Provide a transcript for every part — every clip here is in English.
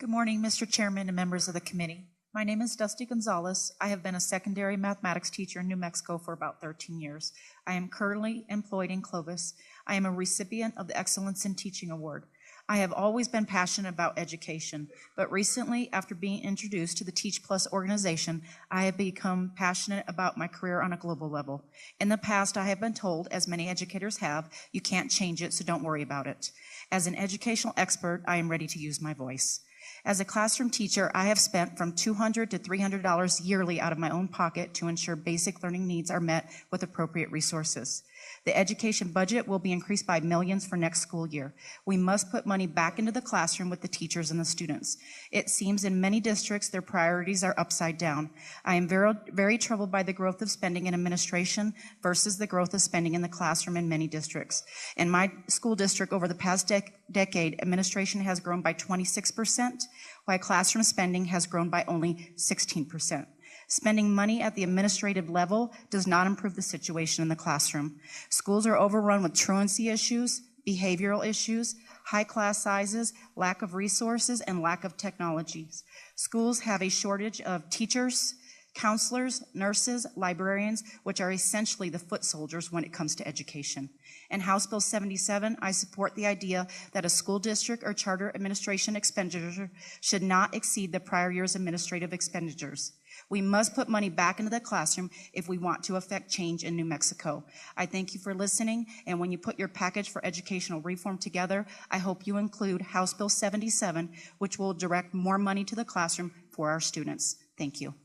Good morning, Mr. Chairman and members of the committee. My name is Dusty Gonzalez. I have been a secondary mathematics teacher in New Mexico for about 13 years. I am currently employed in Clovis. I am a recipient of the Excellence in Teaching Award. I have always been passionate about education, but recently, after being introduced to the Teach Plus organization, I have become passionate about my career on a global level. In the past, I have been told, as many educators have, you can't change it, so don't worry about it. As an educational expert, I am ready to use my voice. As a classroom teacher, I have spent from $200 to $300 yearly out of my own pocket to ensure basic learning needs are met with appropriate resources. The education budget will be increased by millions for next school year. We must put money back into the classroom with the teachers and the students. It seems in many districts their priorities are upside down. I am very troubled by the growth of spending in administration versus the growth of spending in the classroom in many districts. In my school district over the past decade, administration has grown by 26%, while classroom spending has grown by only 16%. Spending money at the administrative level does not improve the situation in the classroom. Schools are overrun with truancy issues, behavioral issues, high class sizes, lack of resources, and lack of technologies. Schools have a shortage of teachers, counselors, nurses, librarians, which are essentially the foot soldiers when it comes to education. In House Bill 77, I support the idea that a school district or charter administration expenditure should not exceed the prior year's administrative expenditures. We must put money back into the classroom if we want to affect change in New Mexico. I thank you for listening, and when you put your package for educational reform together, I hope you include House Bill 77, which will direct more money to the classroom for our students. Thank you.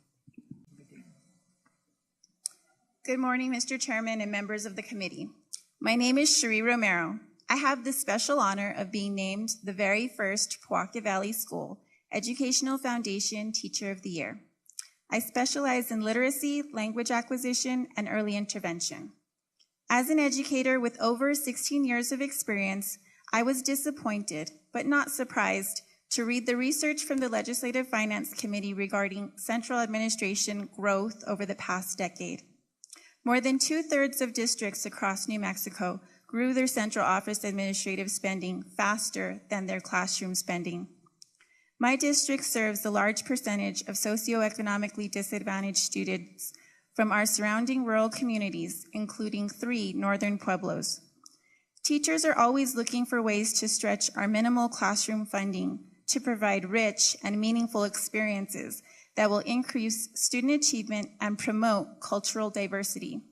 Good morning, Mr. Chairman and members of the committee. My name is Cherie Romero. I have the special honor of being named the very first Pojoaque Valley School Educational Foundation Teacher of the Year. I specialize in literacy, language acquisition, and early intervention. As an educator with over 16 years of experience, I was disappointed, but not surprised, to read the research from the Legislative Finance Committee regarding central administration growth over the past decade. More than 2/3 of districts across New Mexico grew their central office administrative spending faster than their classroom spending. My district serves a large percentage of socioeconomically disadvantaged students from our surrounding rural communities, including 3 northern pueblos. Teachers are always looking for ways to stretch our minimal classroom funding to provide rich and meaningful experiences that will increase student achievement and promote cultural diversity.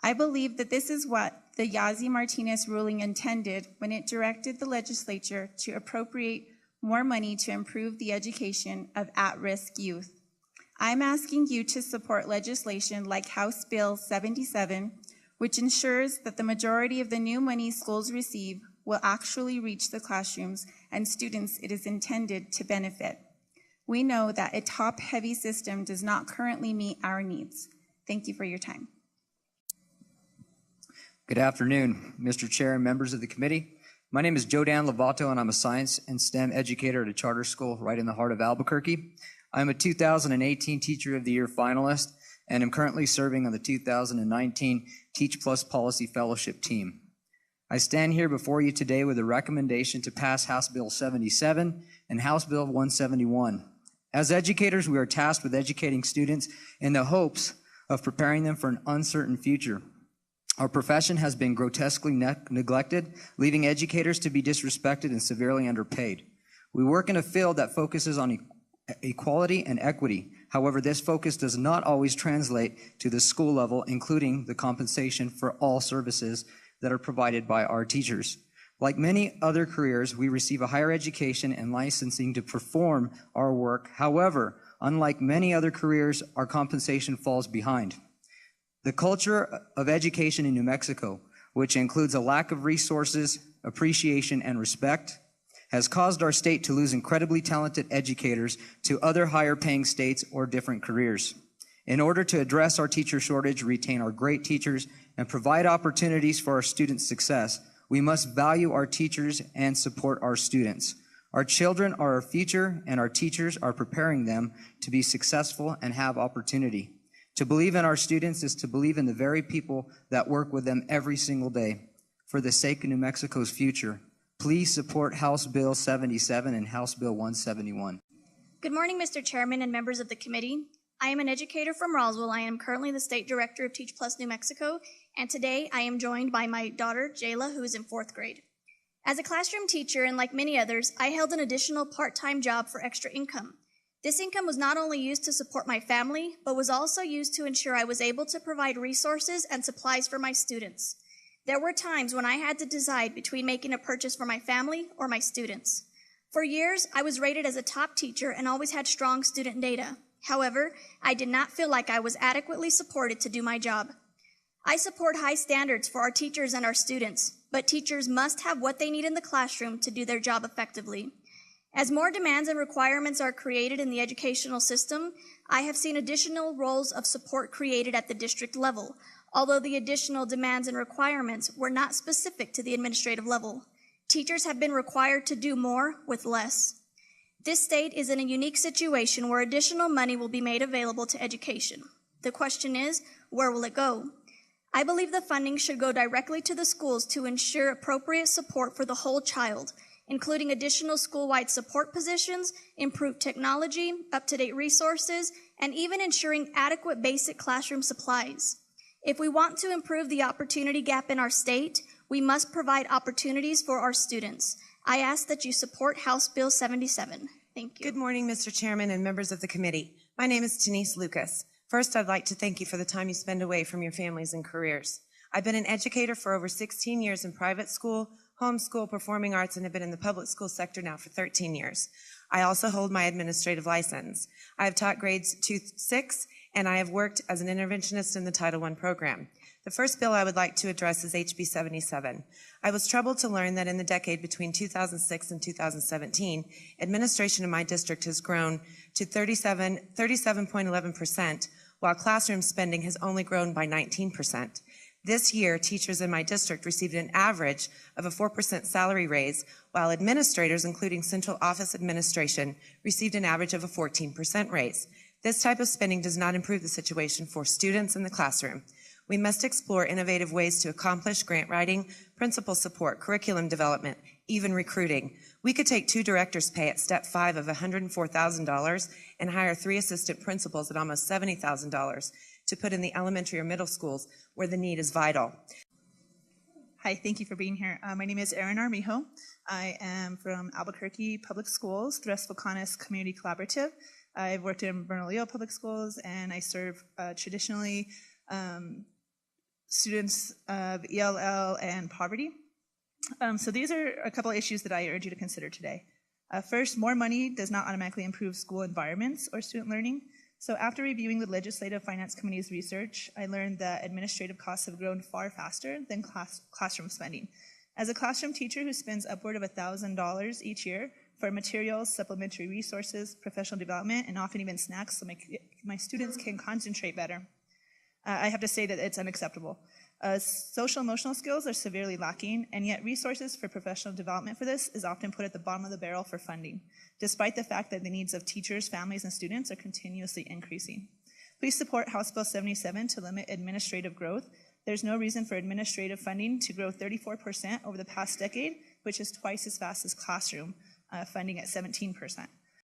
I believe that this is what the Yazzie Martinez ruling intended when it directed the legislature to appropriate more money to improve the education of at-risk youth. I'm asking you to support legislation like House Bill 77, which ensures that the majority of the new money schools receive will actually reach the classrooms and students it is intended to benefit. We know that a top-heavy system does not currently meet our needs. Thank you for your time. Good afternoon, Mr. Chair and members of the committee. My name is Jodan Lovato, and I'm a science and STEM educator at a charter school right in the heart of Albuquerque. I'm a 2018 Teacher of the Year finalist, and am currently serving on the 2019 Teach Plus Policy Fellowship team. I stand here before you today with a recommendation to pass House Bill 77 and House Bill 171. As educators, we are tasked with educating students in the hopes of preparing them for an uncertain future. Our profession has been grotesquely neglected, leaving educators to be disrespected and severely underpaid. We work in a field that focuses on equality and equity. However, this focus does not always translate to the school level, including the compensation for all services that are provided by our teachers. Like many other careers, we receive a higher education and licensing to perform our work. However, unlike many other careers, our compensation falls behind. The culture of education in New Mexico, which includes a lack of resources, appreciation, and respect, has caused our state to lose incredibly talented educators to other higher-paying states or different careers. In order to address our teacher shortage, retain our great teachers, and provide opportunities for our students' success, we must value our teachers and support our students. Our children are our future, and our teachers are preparing them to be successful and have opportunity. To believe in our students is to believe in the very people that work with them every single day. For the sake of New Mexico's future, Please support House Bill 77 and House Bill 171. Good morning, Mr. Chairman and members of the committee. I am an educator from Roswell. I am currently the State Director of Teach Plus New Mexico, and today I am joined by my daughter, Jayla, who is in 4th grade. As a classroom teacher, and like many others, I held an additional part-time job for extra income. This income was not only used to support my family, but was also used to ensure I was able to provide resources and supplies for my students. There were times when I had to decide between making a purchase for my family or my students. For years, I was rated as a top teacher and always had strong student data. However, I did not feel like I was adequately supported to do my job. I support high standards for our teachers and our students, but teachers must have what they need in the classroom to do their job effectively. As more demands and requirements are created in the educational system, I have seen additional roles of support created at the district level, although the additional demands and requirements were not specific to the administrative level. Teachers have been required to do more with less. This state is in a unique situation where additional money will be made available to education. The question is, where will it go? I believe the funding should go directly to the schools to ensure appropriate support for the whole child, including additional school-wide support positions, improved technology, up-to-date resources, and even ensuring adequate basic classroom supplies. If we want to improve the opportunity gap in our state, we must provide opportunities for our students. I ask that you support House Bill 77. Thank you. Good morning, Mr. Chairman and members of the committee. My name is Denise Lucas. First, I'd like to thank you for the time you spend away from your families and careers. I've been an educator for over 16 years in private school, homeschool, performing arts, and have been in the public school sector now for 13 years. I also hold my administrative license. I have taught grades 2-6, and I have worked as an interventionist in the Title I program. The first bill I would like to address is HB 77. I was troubled to learn that in the decade between 2006 and 2017, administration in my district has grown to 37.11%, while classroom spending has only grown by 19%. This year, teachers in my district received an average of a 4% salary raise, while administrators, including central office administration, received an average of a 14% raise. This type of spending does not improve the situation for students in the classroom. We must explore innovative ways to accomplish grant writing, principal support, curriculum development, even recruiting. We could take 2 directors' pay at step 5 of $104,000 and hire 3 assistant principals at almost $70,000 to put in the elementary or middle schools where the need is vital. Hi, thank you for being here. My name is Erin Armijo. I am from Albuquerque Public Schools, Tres Volcanes Community Collaborative. I've worked in Bernalillo Public Schools, and I serve traditionally students of ELL and poverty. So these are a couple of issues that I urge you to consider today. First, more money does not automatically improve school environments or student learning. So after reviewing the Legislative Finance Committee's research, I learned that administrative costs have grown far faster than classroom spending. As a classroom teacher who spends upward of $1,000 each year for materials, supplementary resources, professional development, and often even snacks so my students can concentrate better, I have to say that it's unacceptable. Social emotional skills are severely lacking, and yet resources for professional development for this is often put at the bottom of the barrel for funding, despite the fact that the needs of teachers, families, and students are continuously increasing. Please support House Bill 77 to limit administrative growth. There's no reason for administrative funding to grow 34% over the past decade, which is twice as fast as classroom funding at 17%.